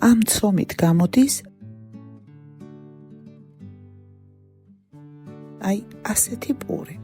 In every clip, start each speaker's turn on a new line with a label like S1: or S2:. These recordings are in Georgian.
S1: ამ ცომით გამოდის აი ასეთი პური.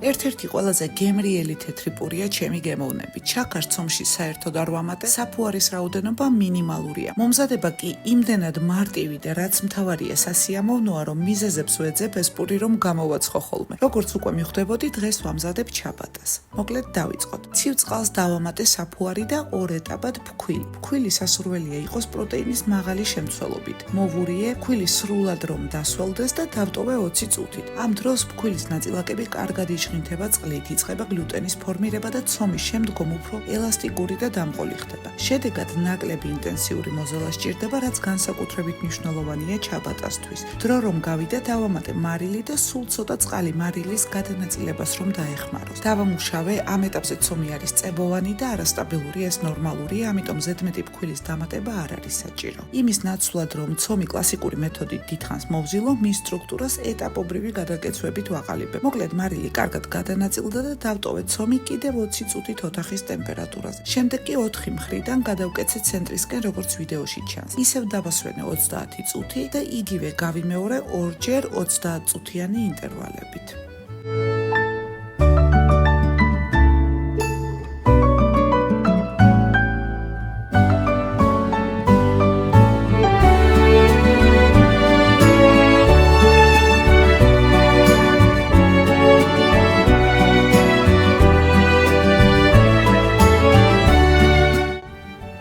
S1: ერთ-ერთი ყველაზე გემრიელი თეთრი პურია ჩემი გემოვნებით. ჩაქარ ცომში საერთოდ არ ვამატე, საფუარის რაოდენობა მინიმალურია. მომზადება კი იმდენად მარტივი და რაც მთავარია სასიამოვნოა, რომ მიზეზებს ვეძებ ეს პური რომ გამოვაცხო ხოლმე. როგორც უკვე მიხვდებოდი, დღეს ვამზადებ ჩაბატას. მოკლედ დავიწყოთ. ცივ წყალს დავამატე საფუარი და ორ ეტაპად ფქვილი. ფქვილი სასურველია იყოს პროტეინის მაღალი შემცველობით. მოვურიე, ფქვილი სრულად რომ დასველდეს და დავტოვე 20 წუთით. ამ დროს ფქვილის ნაწილაკები კარგად იშღინთება წყლით, იწყება გლუტენის ფორმირება და ცომის შემდგომ უფრო ელასტიკური და დამყოლი ხდება. შედეგად ნაკლები ინტენსიური მოზოლა სჭირდება, რაც განსაკუთრებით მნიშვნელოვანია ჩაბატასთვის. დრო რომ გავიდა, დავამატე მარილი და სულ ცოტა წყალი მარილის გადანაწილებას რომ დაეხმაროს. დავამუშავე, ამ ეტაპზე ცომი არის წებოვანი და არასტაბილური, ეს ნორმალურია, ამიტომ ზედმეტი ფქვილის დამატება არ არის საჭირო. იმის ნაცვლად რომ ცომი კლასიკური მეთოდით დიდხანს მოვზილო, მის სტრუქტურას ეტაპობრივი გადაკეცვებით ვაყალიბებ. მოკლედ მარილი კარგად გადანაწილდა და დავტოვე ცომი კიდევ 20 წუთით ოთახის ტემპერატურაზე. შემდეგ კი 4 მხრიდან გადავკეცე ცენტრისკენ, როგორც ვიდეოში ჩანს. ისევ დავასვენე 30 წუთი და იგივე გავიმეორე ორჯერ 30 წუთიანი ინტერვალებით.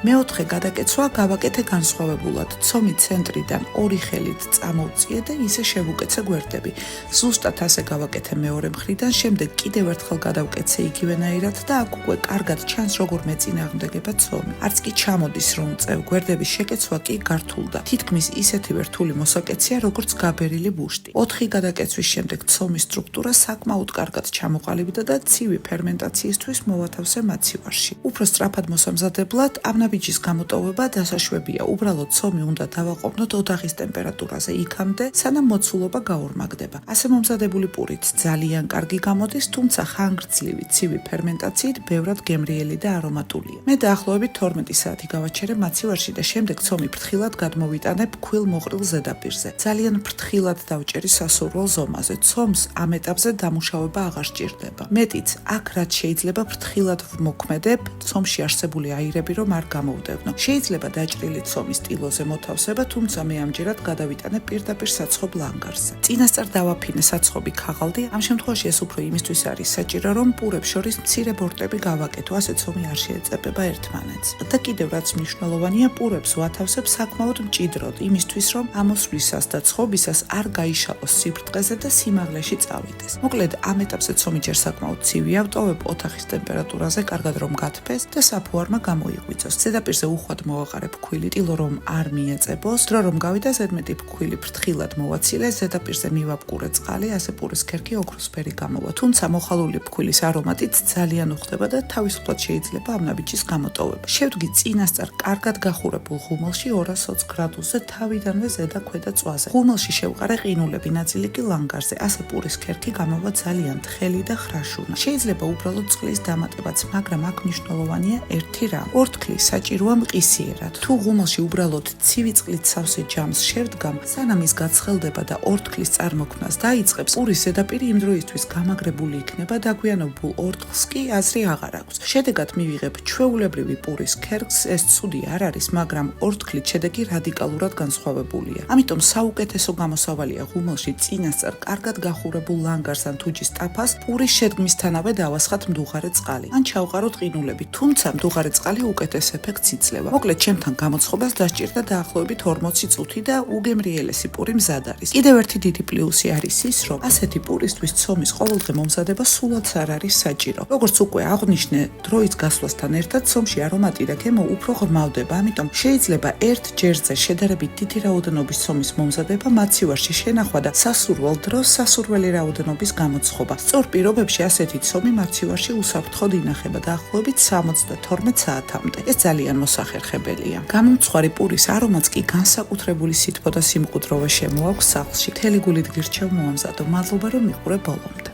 S1: მეოთხე გადაკეცვა გავაკეთე განსხვავებულად. ცომი ცენტრიდან ორი ხელით წამოვწიე და ისე შევუკეცე გვერდები. ზუსტად ასე გავაკეთე მეორე მხრიდან, შემდეგ კიდევ ერთხელ გადავკეცე იგივენაირად და აქ უკვე კარგად ჩანს როგორ მეწინააღმდეგება ცომი. არც კი ჩამოდის რომ წევ გვერდების შეკეცვა კი გართულდა. თითქმის ისეთივე რთული მოსაკეცია როგორც გაბერილი ბუშტი. 4 გადაკეცვის შემდეგ ცომის სტრუქტურა საკმაოდ კარგად ჩამოყალიბდა და ცივი ფერმენტაციისთვის მოვათავსე მაცივარში. უფრო სწრაფად მოსამზადებლად ამ ნაბიჯის გამოტოვება დასაშვებია. უბრალოდ ცომი უნდა დავაყოვნოთ ოთახის ტემპერატურაზე იქამდე, სანამ მოცულობა გაორმაგდება. ასე მომზადებული პურით ძალიან კარგი გამოდის, თუმცა ხანგრძლივი ცივი ფერმენტაციით ბევრად გემრიელი და არომატულია. მე დაახლოებით 12 საათი გავაჩერე მაცივარში და შემდეგ ცომი ფრთხილად გადმოვიტანე ფქვილ მოყრილ ზედაპირზე. ძალიან ფრთხილად დავჭერი სასურველ ზომაზე. ცომს ამ ეტაპზე დამუშავება აღარ სჭირდება. მეტიც, აქ რაც შეიძლება ფრთხილად ვმოქმედებ, ცომში არსებული აირები რომ არ გამოვდევნო. შეიძლება დაჭრილი ცომის ტილოზე მოთავსება, თუმცა მე ამჯერად გადავიტანე პირდაპირ საცხობ ლანგარზე. წინასწარ დავაფინე საცხობი ქაღალდი, ამ შემთხვევაში ეს უფრო იმისთვის არის საჭირო, რომ პურებს შორის მცირე ბორტები გავაკეთო, ასე ცომი არ შეეწებება ერთმანეთს. და კიდევ რაც მნიშვნელოვანია, პურებს ვათავსებ საკმაოდ მჭიდროდ, იმისთვის რომ ამოსვლისას და ცხობისას არ გაიშალოს სიბრტყეზე და სიმაღლეში წავიდეს. მოკლედ, ამ ეტაპზე ცომი ჯერ საკმაოდ ცივია, ვტოვებ ოთახის ტემპერატურაზე, კარგად რომ გათბეს და საფუარმა გამოიღვიძოს. ზედაპირზე უხვად მოვაყარე ფქვილი, ტილო რომ არ მიეწებოს, დრო რომ გავიდა ზედმეტი ფქვილი ფრთხილად მოვაცილე, ზედაპირზე მივაპყურე წყალი, ასე პურის ქერქი ოქროსფერი გამოვა. თუმცა მოხალული ფქვილის არომატით ძალიან უხდება და თავისუფლად შეიძლება ამ ნაბიჯის გამოტოვება. შევდგი წინასწარ კარგად გახურებულ ღუმელში 220 გრადუსზე თავიდანვე ზედა ქვედა წვაზე. ღუმელში შევყარე ყინულები, ნაწილი კი ლანგარზე, ასე პურის ქერქი გამოვა ძალიან თხელი და ხრაშუნა. შეიძლება უბრალოდ წყლის დამატებაც, მაგრამ აქ მნიშვნელოვანია ერთი რამ. ორთქლის საჭიროა მყისიერად. თუ ღუმელში უბრალოდ ცივი წყლით სავსე ჯამს შევდგამ, სანამ ის გაცხელდება და ორთქლის წარმოქმნას დაიწყებს, პურის ზედაპირი იმ დროისთვის გამაგრებული იქნება, დაგვიანებულ ორთქლს კი აზრი აღარ აქვს. შედეგად მივიღებ ჩვეულებრივი პურის ქერქს, ეს ცუდი არ არის, მაგრამ ორთქლით შედეგი რადიკალურად განსხვავებულია. ამიტომ საუკეთესო გამოსავალია ღუმელში წინასწარ კარგად გახურებულ ლანგარს ან თუჯის ტაფას პურის შედგმისთანავე დავასხათ მდუღარე წყალი. ან ჩავყაროთ ყინულები, თუმცა მდუღარე წყალი უკეთეს ეფექტს იძლევა. მოკლედ, ჩემთან გამოცხობას დასჭირდა დაახლოებით 40 წუთი და უგემრიელესი პური მზად არის. კიდევ ერთი დიდი პლუსი არის ის, რომ ასეთი პურისთვის ცომის ყოველდღე მომზადება სულაც არ არის საჭირო. როგორც უკვე აღვნიშნე, დროის გასვლასთან ერთად ცომში არომატი და გემო უფრო ღრმავდება, ამიტომ შეიძლება ერთ ჯერზე შედარებით დიდი რაოდენობის ცომის მომზადება მაცივარში შენახვა და სასურველ დროს სასურველი რაოდენობის გამოცხობა. სწორ პირობებში ასეთი ცომი მაცივარში უსაფრთხოდ ინახება დაახლოებით 72 საათამდე. ეს ძალიან მოსახერხებელია. გამომცხვარი პურის არომატს კი განსაკუთრებული სითბო და სიმყუდროვე შემოაქვს სახლში. მთელი გულით გირჩევ მოამზადო. მადლობა რომ მიყურე ბოლომდე.